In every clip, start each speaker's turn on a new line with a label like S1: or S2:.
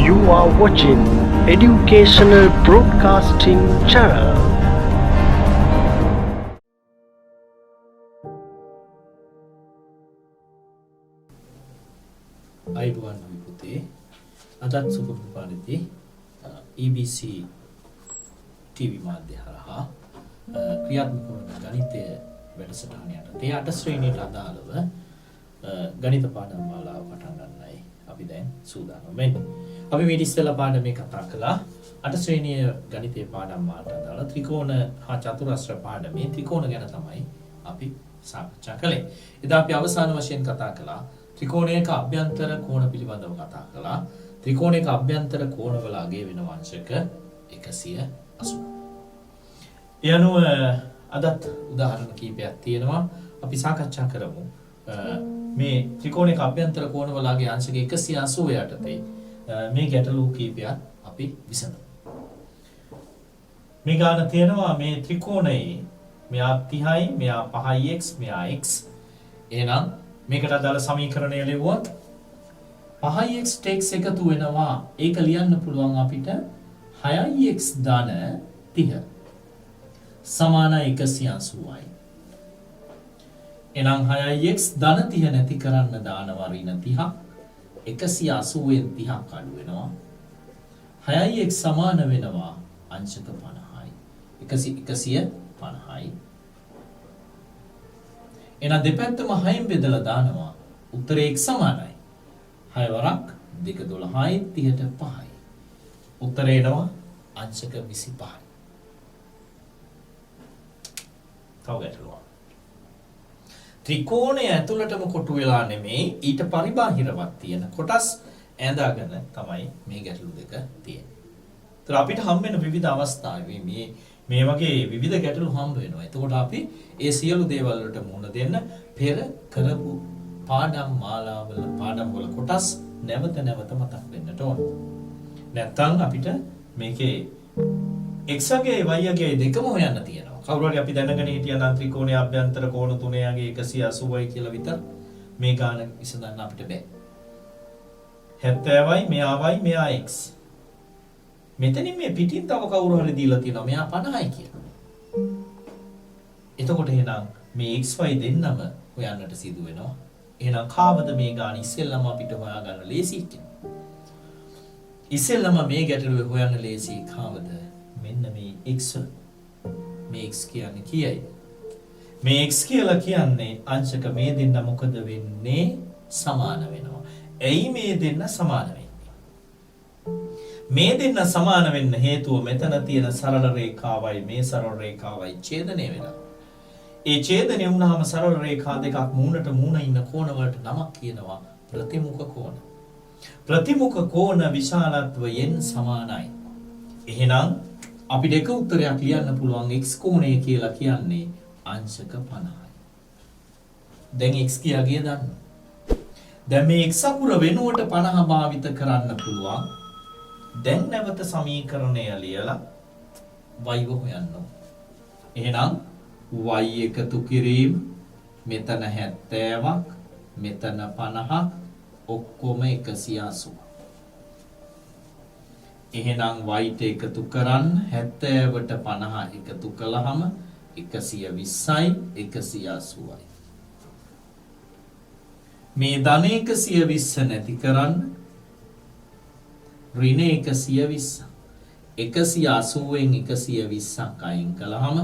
S1: You are watching Educational Broadcasting Channel.
S2: අයිබෝන් අපි පුතේ අදත් සුපුරුදු පරිදි EBC TV මාධ්‍ය හරහා ක්‍රියාත්මක වන ගණිතය වැඩසටහන යටතේ 8 ශ්‍රේණියට අදාළව ගණිත පාඩම් මාලාව පටන් ගන්නයි අපි දැන් සූදානම් වෙන්නේ. අපි මේ ඉස්සෙල්ලා පාඩමේ කතා කළා 8 ශ්‍රේණිය ගණිතයේ පාඩම් මාලාවට අදාළ ත්‍රිකෝණ හා චතුරස්‍ර පාඩමේ ත්‍රිකෝණ ගැන තමයි අපි සාකච්ඡා කළේ. එදා අපි අවසාන වශයෙන් කතා කළා ත්‍රිකෝණයක අභ්‍යන්තර කෝණ පිළිබඳව කතා කළා. ත්‍රිකෝණයක අභ්‍යන්තර කෝණවල අගය වෙන වංශක 180. ඒ අනුව අදත් උදාහරණ කීපයක් තියෙනවා. අපි සාකච්ඡා කරමු. මේ ත්‍රිකෝණයක අභ්‍යන්තර කෝණවල අගය අංශක 180 යටතේ මේ ගැටලු කීපයක් අපි විසඳමු. මේ ගාන තියෙනවා මේ ත්‍රිකෝණයේ මෙයා 30යි, මෙයා 5x, මෙයා x. එහෙනම් මේකට අදාළ සමීකරණය ලියුවොත් 5x x එකතු වෙනවා. ඒක ලියන්න පුළුවන් අපිට 6x ධන 30 සමාන 180යි. එහෙනම් 6x ධන 30 නැති කරන්න දානවා ඍණ 30ක්. 180ෙන් 30ක් අඩු වෙනවා. 6x සමාන වෙනවා අංශක 50යි. 150යි. එහෙනම් දෙපැත්තම 6න් බෙදලා දානවා. උත්තරේ x සමානයි. 6 වරක් 2 12යි 30ට 5යි. උත්තරේ එනවා අංශක 25යි. තව ගැටලුවක්. ත්‍රිකෝණය ඇතුළටම කොටු වෙලා නෙමෙයි ඊට පරිබාහිරවත් තියෙන කොටස් ඇඳගෙන තමයි මේ ගැටලු දෙක තියෙන්නේ. ඒතර අපිට හම් වෙන විවිධ අවස්ථාවේ මේ වගේ විවිධ ගැටලු හම්බ වෙනවා. එතකොට අපි ඒ සියලු දේවල් වලට මුහුණ දෙන්න පෙර කරපු පාඩම් වල කොටස් නැවත මතක් වෙන්නට ඕන. නැත්නම් අපිට මේකේ x අගයයි y අගයයි දෙකම හොයන්න තියෙනවා. කවුරු හරි අපි දැනගෙන හිටියා නම් ත්‍රිකෝණයේ අභ්‍යන්තර කෝණ තුනේ අගය 180යි කියලා විතර මේ ගාන විසඳන්න අපිට බෑ. 70යි මෙයාවයි මෙයා x. මෙතනින් මේ පිටින් තව කවුරු හරි දීලා තියෙනවා මෙයා 50යි කියලා. එතකොට එහෙනම් මේ xy දෙන්නම හොයන්නට සිදු වෙනවා. එහෙනම් කාවද මේ ගාන ඉස්සෙල්ලම අපිට හොයාගන්න ලේසි කියලා. ඉස්සෙල්ලම මේ ගැටලුවේ හොයන්න ලේසි කාවද? මෙන්න මේ x. මේ x කියන්නේ කීයද? මේ x කියලා කියන්නේ අංශක මේ දෙන්න මොකද වෙන්නේ? සමාන වෙනවා. ඇයි මේ දෙන්න සමාන වෙන්නේ? මේ දෙන්න සමාන වෙන්න හේතුව මෙතන තියෙන සරල රේඛාවයි මේ සරල රේඛාවයි ඡේදනය වෙනවා. ඒ ඡේදනය වුණාම සරල රේඛා දෙකක් මූණට මූණ ඉන්න කෝණ වලට නමක් කියනවා ප්‍රතිමුඛ කෝණ. ප්‍රතිමුඛ කෝණ විශාලත්වයෙන් සමානයි. එහෙනම් අපිට එක උත්තරයක් ලියන්න පුළුවන් x කෝණය කියලා කියන්නේ අංශක 50යි. දැන් x කියාගේ දන්න. දැන් මේ x අකුර වෙනුවට 50 භාවිත කරන්න පුළුවන්. දැන් නැවත සමීකරණය ලියලා y හොයන්න. එහෙනම් y එකතු කිරීම මෙතන 70ක් මෙතන 50ක් ඔක්කොම 180. එහෙනම් y ට එකතු කරන්න 70ට 50 එකතු කළාම 120යි 180යි. මේ ධන 120 නැති කරන්න ඍණ 120. 180න් 120ක් අයින් කළාම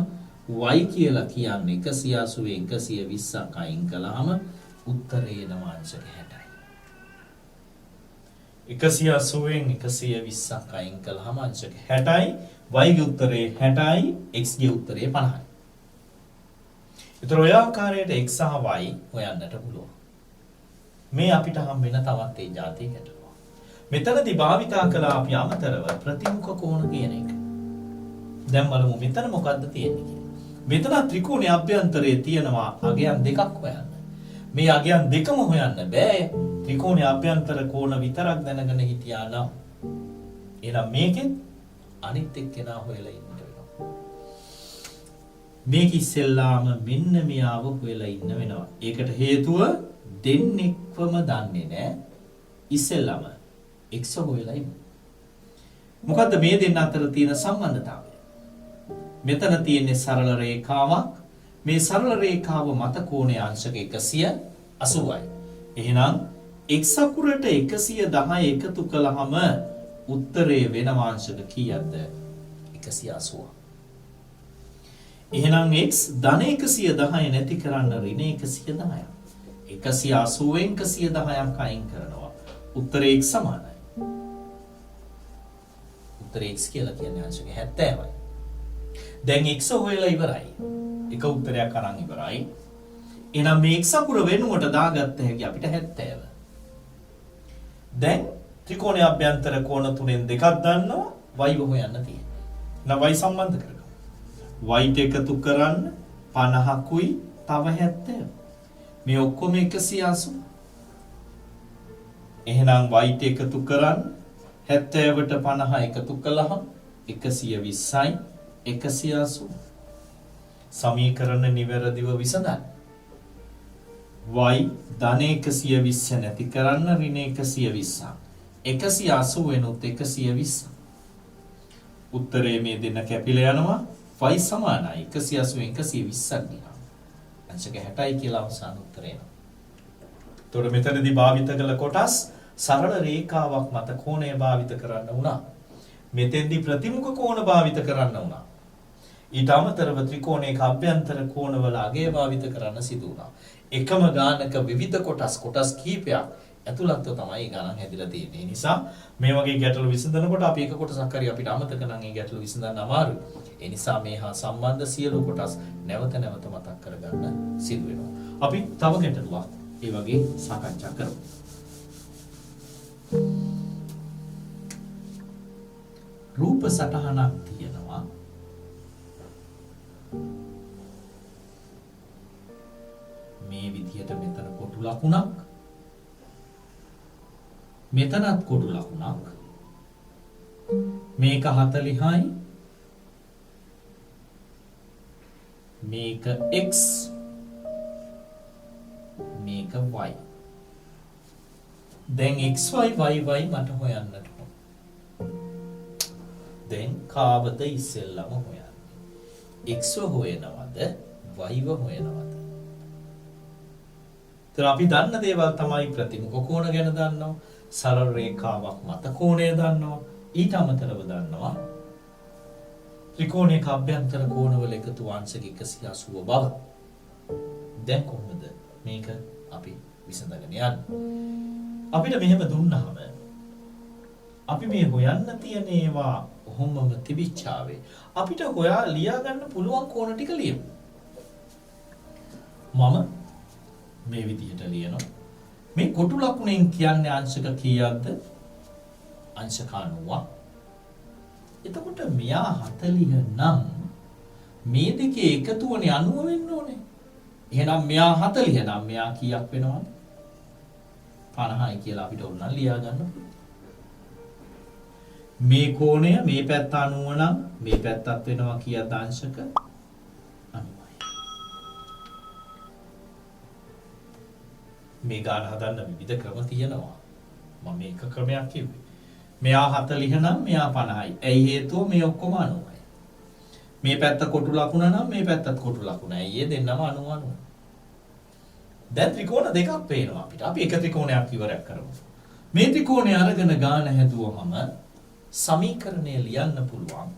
S2: y කියලා කියන්නේ 180න් 120ක් අයින් කළාම උත්තරේ එනවා අංශක 60යි. 180න් 120ක් අයින් කළාම අංශක 60යි. y ගේ උත්තරේ 60යි x ගේ උත්තරේ 50යි. ඒතර ඔය ආකාරයට x සහ y හොයන්නට පුළුවන්. මේ අපිට හම් වෙන තවත් ඒ જાතිය ගැටලුව. මෙතනදී භාවිතා කළා අපි අමතරව ප්‍රතිමුඛ කෝණ කියන එක. දැන් බලමු මෙතන මොකද්ද තියෙන්නේ කියලා. මෙතන ත්‍රිකෝණයේ අභ්‍යන්තරයේ තියෙනවා අගයන් දෙකක් හොයන්න. මේ අගයන් දෙකම හොයන්න බෑ. ත්‍රිකෝණයේ අභ්‍යන්තර කෝණ විතරක් දැනගෙන හිටියා නම් එහෙනම් මේකෙන් අනිත් එක්කෙනා හොයලා ඉන්න වෙනවා. මේක ඉස්සෙල්ලාම මෙන්න මෙයාව හොයලා ඉන්න වෙනවා. ඒකට හේතුව දෙන්නෙක්වම දන්නේ නැහැ. ඉස්සෙල්ලාම x හොයලා ඉන්න. මොකද්ද මේ දෙන්න අතර තියෙන සම්බන්ධතාවය? මෙතන තියෙන්නේ සරල රේඛාවක්. මේ සරල රේඛාව මත කෝණයේ අංශක 180යි. එහෙනම් x අකුරට 110 එකතු කළාම උත්තරේ වෙන අංශක කීයක්ද? 180. එහෙනම් x ධන 110 නැති කරන්න ඍණ 110ක්. 180න් 110ක් අයින් කරනවා. උත්තරේ x සමානයි. උත්තරේ x කියලා කියන්නේ අංශක 70යි. දැන් x හොයලා ඉවරයි. එක උත්තරයක් අරන් ඉවරයි. එහෙනම් මේ x අකුර වෙනුවට දාගත්ත හැකි අපිට 70. දැන් ත්‍රිකෝණයේ අභ්‍යන්තර කෝණ තුනෙන් දෙකක් දන්නවා y හොයන්න තියෙන්නේ. නම් y සම්බන්ධ කරගමු. y එකතු කරන්න 50කුයි තව 70. මේ ඔක්කොම 180. එහෙනම් y එකතු කරන්න 70ට 50 එකතු කළාම 120යි 180. සමීකරණ නිවැරදිව විසඳන්න. y ධන 120 නැති කරන්න ඍණ 120. 180 වෙනුත් 120. උත්තරේ මේ දෙන්න කැපිලා යනවා. y සමානයි 180 120ක් දිනවා. අංශක 60යි කියලා අවසාන උත්තරේ එනවා. එතකොට මෙතනදී භාවිත කළ කොටස් සරල රේඛාවක් මත කෝණය භාවිත කරන්න වුණා. මෙතෙන්දී ප්‍රතිමුඛ කෝණ භාවිත කරන්න වුණා. ඊට අමතරව ත්‍රිකෝණයක අභ්‍යන්තර කෝණවල අගය භාවිත කරන්න සිදු වුණා. එකම ගානක විවිධ කොටස් කීපයක් ඇතුළත්ව තමයි ගණන් හැදිලා තියෙන්නේ. ඒ නිසා මේ වගේ ගැටලු විසඳනකොට අපි එක කොටසක් හරි අපිට අමතක නම් ඒ ගැටලු විසඳන්න අමාරුයි. ඒ නිසා මේ හා සම්බන්ධ සියලු කොටස් නැවත මතක් කරගන්න සිදු වෙනවා. අපි තව ගැටලුවක් ඒ වගේ සාකච්ඡා කරමු. රූප සටහනක් තියෙනවා. මේ විදිහට මෙතන කොටු ලකුණක්, මෙතනත් කොටු ලකුණක්, මේක 40යි, මේක x, මේක y. දැන් xy yy මට හොයන්නට ඕන. දැන් කාවද ඉස්සෙල්ලම හොයන්නේ? x හොයනවද y හොයනවද? तर අපි දන්න දේවල් තමයි ප්‍රතිමුඛ කෝණ ගැන දන්නවා, සරල රේඛාවක් මත කෝණය දන්නවා, ඊට අමතරව දන්නවා ත්‍රිකෝණයක අභ්‍යන්තර කෝණවල එකතු අංශක 180 බව. දැන් කොහොමද මේක අපි විසඳගෙන යන්නේ? අපිට මෙහෙම දුන්නාම අපි මේ හොයන්න තියෙන ඒවා කොහොමම තිබිච්චාවේ අපිට හොයා ලියා ගන්න පුළුවන් කෝණ ටික ලියමු. මම මේ විදිහට ලියනවා. මේ කොටු ලකුණෙන් කියන්නේ අංශක කීයක්ද? අංශක 90ක්. එතකොට මෙයා 40 නම් මේ දෙකේ එකතුවනේ 90 වෙන්න ඕනේ. එහෙනම් මෙයා 40 නම් මෙයා කීයක් වෙනවද? 50යි කියලා අපිට ඕන නම් ලියා ගන්න පුළුවන්. මේ කෝණය මේ පැත්ත 90 නම් මේ පැත්තත් වෙනවා කීයද? අංශක 90යි. මේ ගාන හදන්න විවිධ ක්‍රම තියෙනවා. මම මේක ක්‍රමයක් කිව්වේ. මෙයා 40 නම් මෙයා 50යි. ඇයි හේතුව මේ ඔක්කොම 90යි. මේ පැත්ත කොටු ලකුණ නම් මේ පැත්තත් කොටු ලකුණ. ඇයි ඒ දෙන්නම 90. දැන් ත්‍රිකෝණ දෙකක් පේනවා අපිට. අපි එක ත්‍රිකෝණයක් ඉවරයක් කරමු. මේ ත්‍රිකෝණය අරගෙන ගාන හැදුවම සමීකරණය ලියන්න පුළුවන්.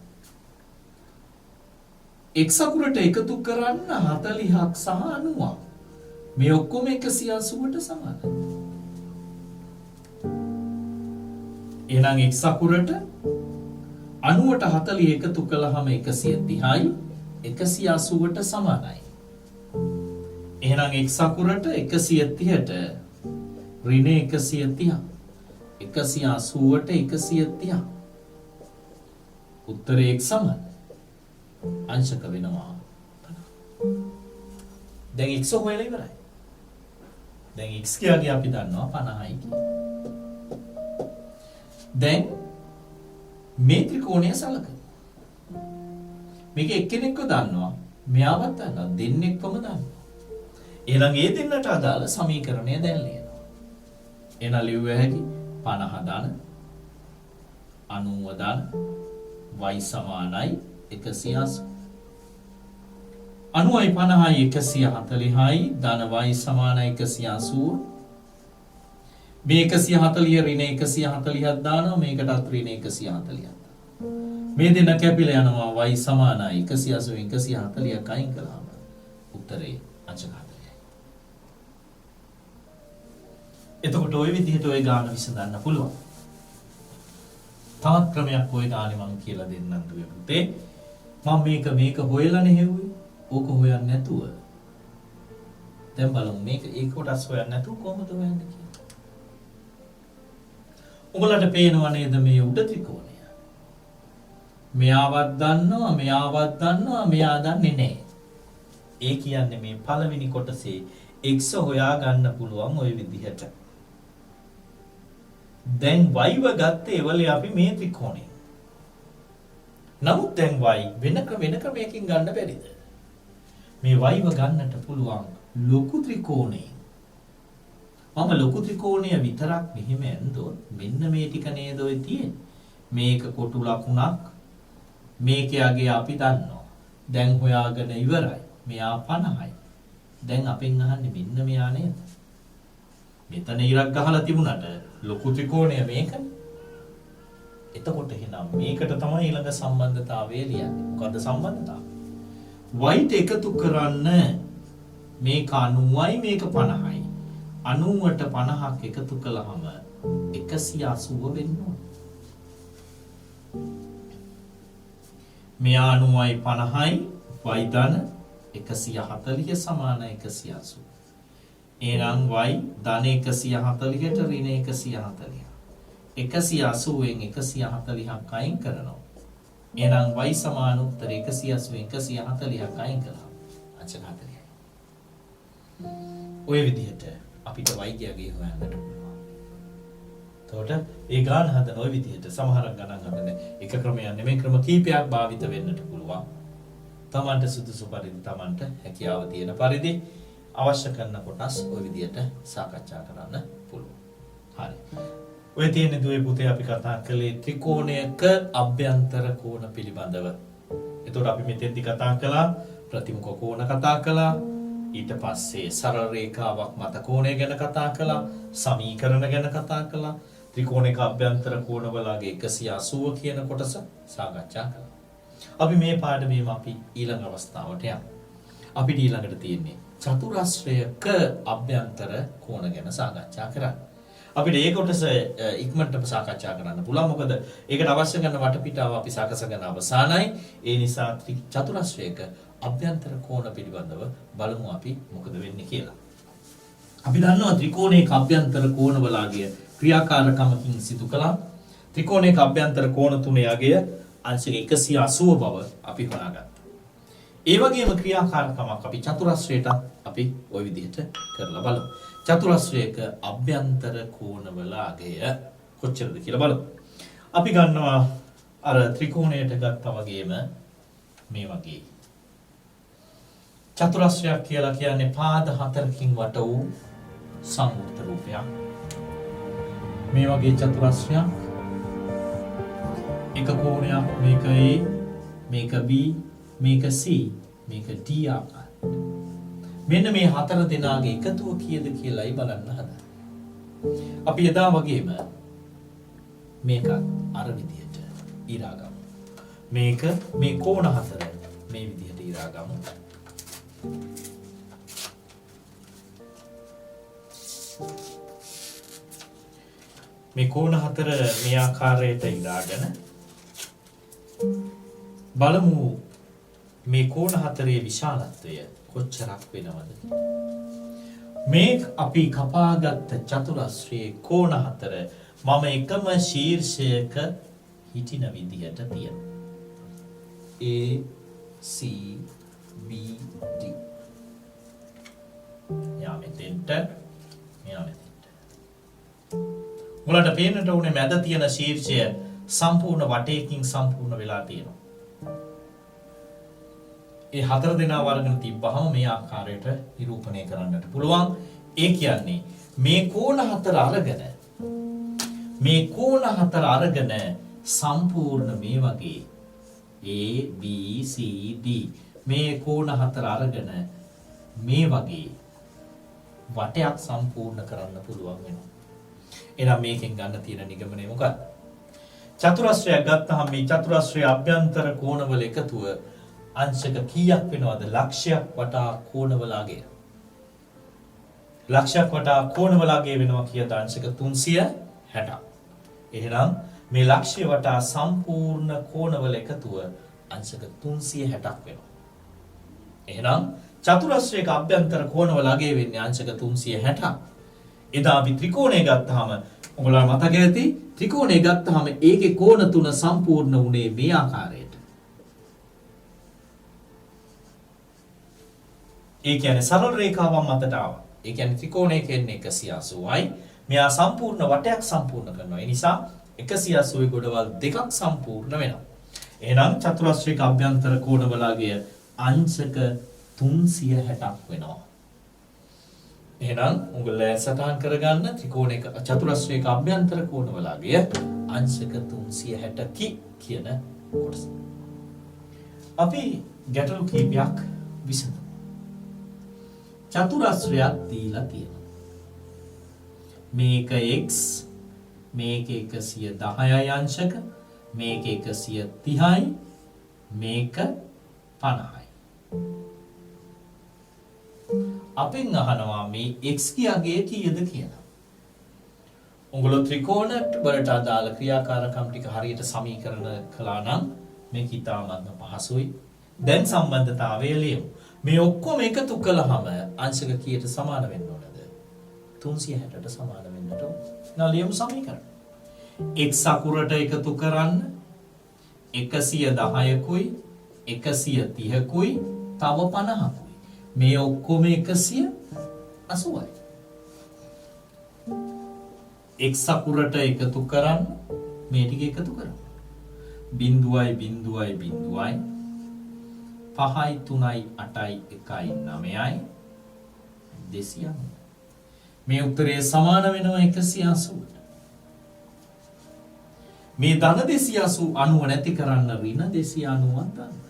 S2: x අකුරට එකතු කරන්න 40ක් සහ 90ක්. මේ ඔක්කොම 180ට සමානයි. එහෙනම් x අකුරට 90ට 40 එකතු කළාම 130යි 180ට සමානයි. එහෙනම් x අකුරට 130ට ඍණ 130 180ට 130 උත්තරේ x සමානයි. අංශක වෙනවා. දැන් x හොයලා ඉවරයි. දැන් x කියන්නේ අපි දන්නවා 50යි කියලා. දැන් මේ ත්‍රිකෝණය සලකමු. මේක එක්කෙනෙක්ව දන්නවා, මෙයාවත් දන්නවා, දෙන්නෙක්වම දන්නවා. එහෙනම් ඒ දෙන්නට අදාළ සමීකරණය දැන් ලියනවා. එහෙනම් ලියුව හැකි 50 ධන 90 ධන y සමානයි 180. 90යි 50යි 140යි ධන y සමානයි 180. මේ 140 ඍණ 140ක් දානවා මේකටත් ඍණ 140ක්. මේ දෙන කැපිලා යනවා y සමානයි 180 140ක් අයින් කළාම උත්තරේ අංශක 4යි. එතකොට ওই විදිහට ওই ගාන විසඳන්න පුළුවන්. තවත් ක්‍රමයක් ওই ගානේ මම කියලා දෙන්නම් දුවේ පුතේ. මම මේක හොයලා නෙහෙව්වේ. ඕක හොයන්නේ නැතුව. දැන් බලමු මේක ඒ කොටස් හොයන්නේ නැතුව කොහොමද හොයන්නේ කියලා. උඹලට පේනව නේද මේ උඩ ත්‍රිකෝණය? මෙයාවත් දන්නවා මෙයා දන්නේ නැහැ. ඒ කියන්නේ මේ පළවෙනි කොටසේ x හොයා ගන්න පුළුවන් ওই විදිහට. දැන් y ව ගත්තේ එවලේ අපි මේ ත්‍රිකෝණය. නමුත් දැන් y වෙන ක්‍රමයකින් ගන්න බැරිද? මේ y ව ගන්නට පුළුවන් ලොකු ත්‍රිකෝණය. මම ලොකු ත්‍රිකෝණය විතරක් මෙහෙම ඇන්දොත් මෙන්න මේ ටික නේද ඔය තියෙන්නේ. මේක කොටු ලකුණක්. මේකයගේ අපි දන්නවා. දැන් හොයාගෙන ඉවරයි. මෙයා 50යි. දැන් අපෙන් අහන්නේ මෙන්න මෙයා නේද? මෙතන ඉරක් ගහලා තිබුණාට ලොකු ත්‍රිකෝණය මේකනේ. එතකොට එහෙනම් මේකට තමයි ඊළඟ සම්බන්ධතාවය ලියන්නේ. මොකද්ද සම්බන්ධතාවය? y ට එකතු කරන්න මේක 90යි මේක 50යි. 90ට 50ක් එකතු කළාම 180 වෙන්න ඕන. මෙයා 90යි 50යි y ධන 140 සමාන 180. එහෙනම් y ධන 140ට ඍණ 140. 180ෙන් 140ක් අයින් කරනවා. එහෙනම් y සමාන උත්තර 180ෙන් 140ක් අයින් කළා. අංශක 4යි. ඔය විදිහට අපිට y ගියගේ හොයන්නට පුළුවන්. එතකොට ඒ ගාන හදන ඔය විදිහට සමහරක් ගණන් හදන එක ක්‍රමයක් නෙමෙයි ක්‍රම කීපයක් භාවිත වෙන්නට පුළුවන්. තමන්ට සුදුසු පරිදි තමන්ට හැකියාව තියෙන පරිදි අවශ්‍ය කරන කොටස් ඔය විදිහට සාකච්ඡා කරන්න පුළුවන්. හරි. ඔය තියෙන දුවේ පුතේ අපි කතා කළේ ත්‍රිකෝණයක අභ්‍යන්තර කෝණ පිළිබඳව. එතකොට අපි මෙතෙන්දි කතා කළා ප්‍රතිමුඛ කෝණ කතා කළා. ඊට පස්සේ සරල රේඛාවක් මත කෝණය ගැන කතා කළා. සමීකරණ ගැන කතා කළා. ත්‍රිකෝණයක අභ්‍යන්තර කෝණවලගේ 180 කියන කොටස සාකච්ඡා කළා. අපි මේ පාඩමේම අපි ඊළඟ අවස්ථාවට යමු. අපිට ඊළඟට තියෙන්නේ චතුරස්‍රයක අභ්‍යන්තර කෝණ ගැන සාකච්ඡා කරන්න. අපිට ඒ කොටස ඉක්මනටම සාකච්ඡා කරන්න පුළුවන්. මොකද ඒකට අවශ්‍ය කරන වටපිටාව අපි සාකච්ඡාගෙන අවසానයි. ඒ නිසා චතුරස්‍රයක අභ්‍යන්තර කෝණ පිළිබඳව බලමු අපි මොකද වෙන්නේ කියලා. අපි දන්නවා ත්‍රිකෝණයක අභ්‍යන්තර කෝණවලගේ ක්‍රියාකාරකමකින් සිදු කළා. ත්‍රිකෝණයක අභ්‍යන්තර කෝණ තුනේ අගය අංශක 180 බව අපි හොයාගත්තා. ඒ වගේම ක්‍රියාකාරකමක් අපි චතුරස්‍රයට අපි ওই විදිහට කරලා බලමු. චතුරස්‍රයක අභ්‍යන්තර කෝණවල අගය කොච්චරද කියලා බලමු. අපි ගන්නවා අර ත්‍රිකෝණයට ගත්තා වගේම මේ වගේ චතුරස්‍රයක් කියලා කියන්නේ පාද හතරකින් වට වූ සංවෘත රූපයක්. මේ වගේ චතුරස්‍රයක් එක කෝණයක් මේක A මේක B මේක C මේක D ආකාරයට. මෙන්න මේ හතර දෙනාගේ එකතුව කීයද කියලායි බලන්න හදන්නේ. අපි එදා වගේම මේක අර විදිහට ඊරා ගමු. මේක මේ කෝණ හතර මේ විදිහට ඊරා ගමු. මේ කෝණ හතර මේ ආකාරයට ඉරාගෙන බලමු මේ කෝණ හතරේ විශාලත්වය කොච්චරක් වෙනවද? මේ අපි කපාගත් චතුරස්‍රයේ කෝණ හතර මම එකම ශීර්ෂයක හිටින විදිහට තියෙනවා. A C B D. යා මෙතෙන්ට මෙයා මෙතෙන්ට. මුලට පේන්නට උනේ මැද තියෙන ශීර්ෂය සම්පූර්ණ වටයකින් සම්පූර්ණ වෙලා තියෙනවා. ඒ හතර දෙනා වර්ගන තිබ්බහම මේ ආකාරයට නිරූපණය කරන්නට පුළුවන්. ඒ කියන්නේ මේ කෝණ හතර අරගෙන සම්පූර්ණ මේ වගේ A B C D මේ කෝණ හතර අරගෙන මේ වගේ වටයක් සම්පූර්ණ කරන්න පුළුවන් වෙනවා. එහෙනම් මේකෙන් ගන්න තියෙන නිගමනය මොකක්ද? චතුරස්‍රයක් ගත්තහම මේ චතුරස්‍රයේ අභ්‍යන්තර කෝණවල එකතුව අංශක කීයක් වෙනවද? ලක්ෂයක් වටා කෝණවල අගය. ලක්ෂයක් වටා කෝණවල අගය වෙනවා කියද අංශක 360ක්. එහෙනම් මේ ලක්ෂය වටා සම්පූර්ණ කෝණවල එකතුව අංශක 360ක් වෙනවා. එහෙනම් චතුරස්‍රයක අභ්‍යන්තර කෝණවල අගය වෙන්නේ අංශක 360ක්. එදා අපි ත්‍රිකෝණය ගත්තාම ඔයාලා මතක ඇති ත්‍රිකෝණය ගත්තාම ඒකේ කෝණ තුන සම්පූර්ණ වුණේ මේ ආකාරයට. ඒ කියන්නේ සරල රේඛාවක් මතට ආවා. ඒ කියන්නේ ත්‍රිකෝණය කියන්නේ 180යි. මෙයා සම්පූර්ණ වටයක් සම්පූර්ණ කරනවා. ඒ නිසා 180 ගොඩවල් දෙකක් සම්පූර්ණ වෙනවා. එහෙනම් චතුරස්‍රයක අභ්‍යන්තර කෝණවලගේ අංශක 360ක් වෙනවා. එහෙනම් උගලයන් සටහන් කරගන්න ත්‍රිකෝණයක චතුරස්‍රයක අභ්‍යන්තර කෝණවලගේ අංශක 360කි කියන කොටස. අපි ගැටලු කීපයක් විසඳමු. චතුරස්‍රයක් දීලා තියෙනවා. මේක x මේක 110යි අංශක මේක 130යි මේක 50යි. අපෙන් අහනවා මේ x කියාගේ කීයද කියලා. උගල ත්‍රිකෝණ වලට අදාළ ක්‍රියාකාරකම් ටික හරියට සමීකරණ කළා නම් මේක ඉතාමත්ම පහසුයි. දැන් සම්බන්ධතාවය ලියමු. මේ ඔක්කොම එකතු කළාම අංශක කීයට සමාන වෙන්න ඕනද? 360ට සමාන වෙන්නට ඕන. now ලියමු සමීකරණ. x අකුරට එකතු කරන්න 110කුයි 130කුයි තව 50කුයි. මේ ඔක්කොම 180යි. x අකුරට එකතු කරන්න මේ ටික එකතු කරමු. 0යි 0යි 0යි 5යි 3යි 8යි 1යි 9යි 290. මේ උත්තරේ සමාන වෙනවා 180ට. මේ ධන 290 නැති කරන්න ඍණ 290ක් ගන්න.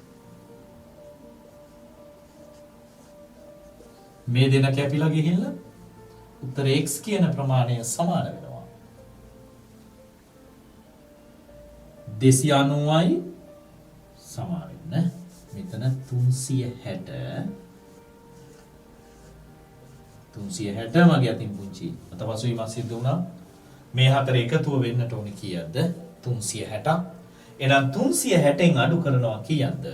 S2: මේ දෙන කැපිලා ගිහිල්ලා උත්තර x කියන ප්‍රමාණය සමාන වෙනවා 290යි සමාන වෙන්න මෙතන 360 මගේ අතින් පුංචි අතපසුයි මා සිද්ධ වුණා මේ හතර එකතුව වෙන්නට ඕනේ කීයද 360ක් එහෙනම් 360න් අඩු කරනවා කීයද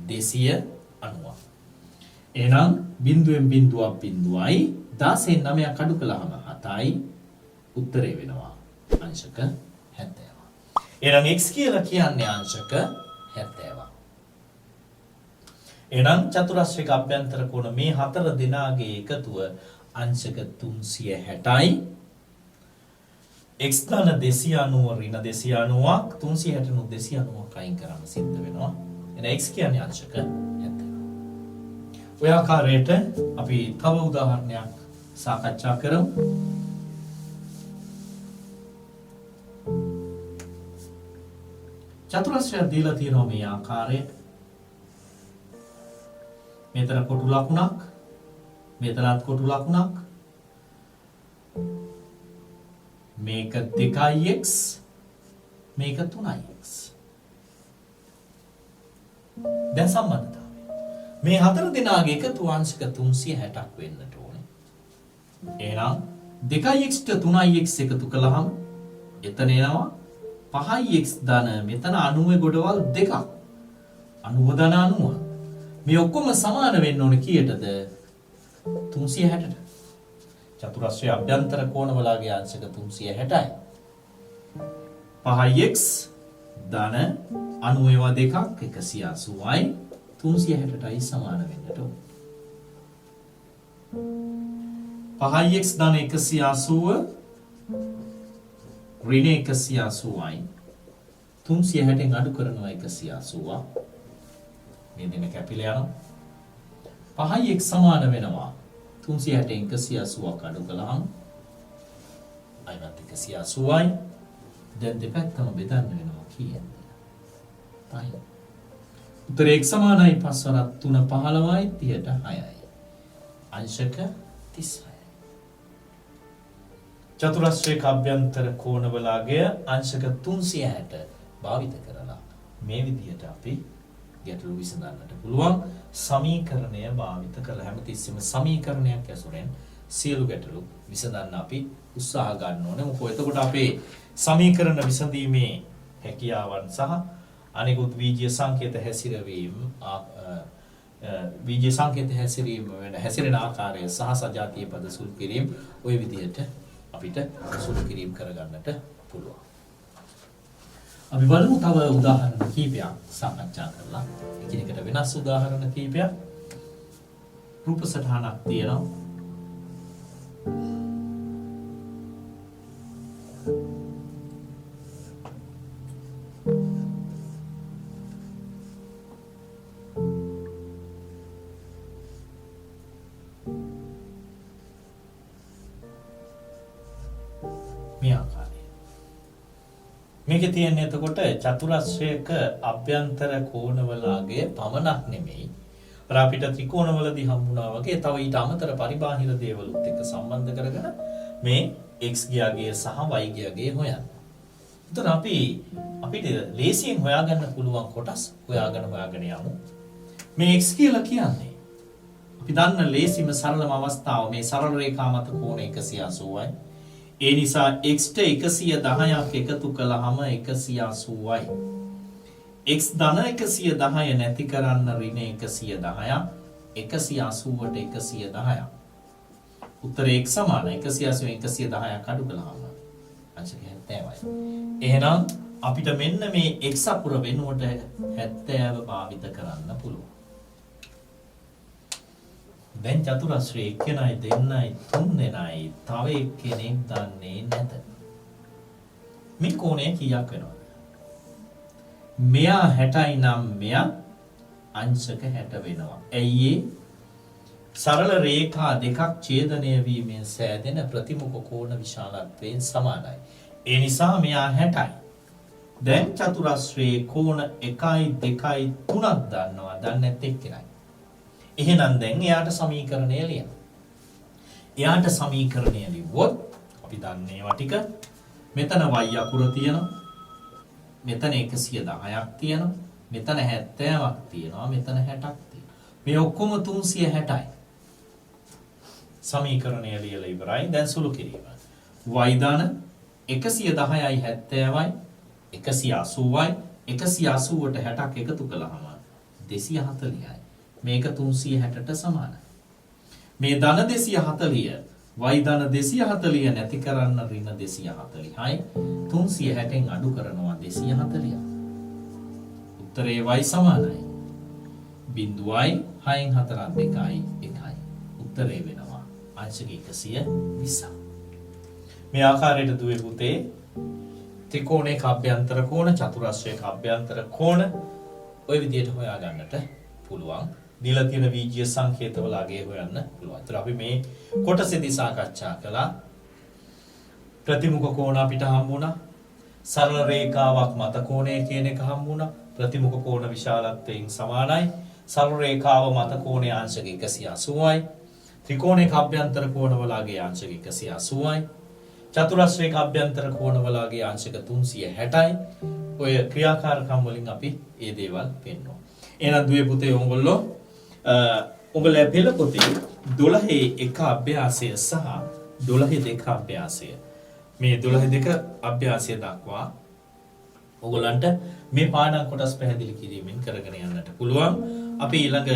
S2: 290ක් එහෙනම් බිඳුවෙන් බිඳුවක් බිඳුවයි 16න් 9ක් අඩු කළාම 7යි උත්තරේ වෙනවා අංශක 70. එහෙනම් x කියලා කියන්නේ අංශක 70. එහෙනම් චතුරස්‍රයක අභ්‍යන්තර කෝණ මේ හතර දෙනාගේ එකතුව අංශක 360යි. x ධන 290 ඍණ 290ක් 360 නුත් 290ක් අයින් කරන්න සිද්ධ වෙනවා. එහෙනම් x කියන්නේ අංශක 70. ඔය ආකාරයට අපි තව උදාහරණයක් සාකච්ඡා කරමු. චතුරස්‍රය දීලා තියෙනවා මේ ආකාරයට. මෙතන කොටු ලකුණක්, මෙතනත් කොටු ලකුණක්. මේක 2x, මේක 3x. දැන් සම්බන්ධතාවය. මේ හතර දෙනාගේ එකතු අංශක 360ක් වෙන්නට ඕනේ. එහෙනම් 2x ට 3x එකතු කළාම එතන එනවා 5x ධන මෙතන 90 ගොඩවල් දෙකක්. 90 ධන 90. මේ ඔක්කොම සමාන වෙන්න ඕනේ කීයටද? 360ට. චතුරස්‍රයේ අභ්‍යන්තර කෝණවලගේ අංශක 360යි. 5x ධන 90 ඒවා දෙකක් 180යි 360ටයි සමාන වෙන්නට ඕන. 5x ධන 180 ඍණ 180යි 360න් අඩු කරනවා 180. මේ දෙන කැපිලා යනවා. 5x සමාන වෙනවා 360න් 180ක් අඩු කළාම අයවත් 180යි. දැන් දෙපැත්තම බෙදන්න වෙනවා කීයද? 10. උත්තරේ x සමානයි 5 වරක් 3 15යි 30ට 6යි. අංශක 36යි. චතුරස්‍රයක අභ්‍යන්තර කෝණවලගේ අංශක 360 භාවිත කරලා මේ විදිහට අපි ගැටලු විසඳන්නට පුළුවන්. සමීකරණය භාවිත කරලා හැමතිස්සෙම සමීකරණයක් ඇසුරෙන් සියලු ගැටලු විසඳන්න අපි උත්සාහ ගන්න ඕනේ. මොකද එතකොට අපේ සමීකරණ විසඳීමේ හැකියාවන් සහ අනිකුත් බීජීය සංකේත හැසිරවීම බීජීය සංකේත හැසිරෙන ආකාරය සහ සජාතීය පද සුළු කිරීම ওই විදිහට අපිට සුළු කිරීම කරගන්නට පුළුවන්. අපි බලමු තව උදාහරණ කීපයක් සාකච්ඡා කරලා. එකිනෙකට වෙනස් උදාහරණ කීපයක් රූප සටහනක් තියෙනවා. මේකේ තියෙන්නේ එතකොට චතුරස්‍රයක අභ්‍යන්තර කෝණවලගේ පමණක් නෙමෙයි අර අපිට ත්‍රිකෝණවලදී හම්බුණා වගේ තව ඊට අමතර පරිබාහිර දේවලුත් එක්ක සම්බන්ධ කරගෙන මේ x ගියාගේ සහ y ගියාගේ හොයන්න. එතන අපිට ලේසියෙන් හොයාගන්න පුළුවන් කොටස් හොයාගෙන යමු. මේ x කියලා කියන්නේ අපි දන්න ලේසිම සරලම අවස්ථාව මේ සරල රේඛා මත කෝණ 180යි. ඒ නිසා x ට 110ක් එකතු කළාම 180යි. x ධන 110 නැති කරන්න ඍණ 110ක් 180ට 110ක්. උත්තරේ x සමාන 180 110ක් අඩු කළාම අංශක 70යි. එහෙනම් අපිට මෙන්න මේ x අකුර වෙනුවට 70 භාවිත කරන්න පුළුවන්. දැන් චතුරස්‍රයේ එක්කෙනයි දෙන්නයි තුන් දෙනයි තව එක්කෙනෙක් දන්නේ නැත. මේ කෝණය කීයක් වෙනවද? මෙයා 60යි නම් මෙයා අංශක 60 වෙනවා. ඇයි සරල රේඛා දෙකක් ඡේදනය වීමෙන් සෑදෙන ප්‍රතිමුඛ කෝණ විශාලත්වයෙන් සමානයි. ඒ නිසා මෙයා 60යි. දැන් චතුරස්‍රයේ කෝණ 1යි 2යි 3ක් දන්නවා. දන්නේ නැත් එක්කෙනයි. එහෙනම් දැන් එයාට සමීකරණය ලියන්න. එයාට සමීකරණය ලිව්වොත් අපි දන්නේ ඒවා ටික. මෙතන y අකුර තියෙනවා. මෙතන 110ක් තියෙනවා. මෙතන 70ක් තියෙනවා. මෙතන 60ක් තියෙනවා. මේ ඔක්කොම 360යි. සමීකරණය ලියලා ඉවරයි. දැන් සුළු කිරීම. y දාන 110යි 70යි 180යි 180ට 60ක් එකතු කළාම 240යි. මේක 360ට සමානයි. මේ ධන 240 y ධන 240 නැති කරන්න ඍණ 240යි 360න් අඩු කරනවා 240. උත්තරේ y සමානයි 0.6න් 4ක් 2යි 1යි. උත්තරේ වෙනවා අංශක 120. මේ ආකාරයට දුවේ පුතේ ත්‍රිකෝණයක අභ්‍යන්තර කෝණ චතුරස්‍රයක අභ්‍යන්තර කෝණ ওই විදිහට හොයා ගන්නට පුළුවන්. දීලා තියෙන බීජීය සංකේතවල අගය හොයන්න පුළුවන්. ඒතර අපි මේ කොටසේදී සාකච්ඡා කළා ප්‍රතිමුඛ කෝණ අපිට හම්බුණා. සරල රේඛාවක් මත කෝණය කියන එක හම්බුණා. ප්‍රතිමුඛ කෝණ විශාලත්වයෙන් සමානයි. සරල රේඛාව මත කෝණයේ අංශක 180යි. ත්‍රිකෝණයක අභ්‍යන්තර කෝණවල අගය අංශක 180යි. චතුරස්‍රයක අභ්‍යන්තර කෝණවලගේ අංශක 360යි. ඔය ක්‍රියාකාරකම් වලින් අපි මේ දේවල් පෙන්වනවා. එහෙනම් දුවේ පුතේ උඹලා පෙළ පොතේ 12 එක අභ්‍යාසය සහ 12 දෙක අභ්‍යාසය මේ 12 දෙක අභ්‍යාසය දක්වා ඔයගලන්ට මේ පාඩම් කොටස් පැහැදිලි කිරීමෙන් කරගෙන යන්නට පුළුවන්. අපි ඊළඟ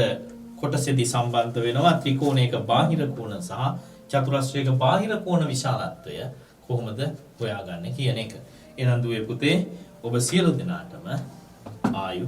S2: කොටසේදී සම්බන්ධ වෙනවා ත්‍රිකෝණයක බාහිර කෝණ සහ චතුරස්‍රයක බාහිර කෝණ විශාලත්වය කොහොමද හොයාගන්නේ කියන එක. එහෙනම් දුවේ පුතේ ඔබ සියලු දෙනාටම ආයු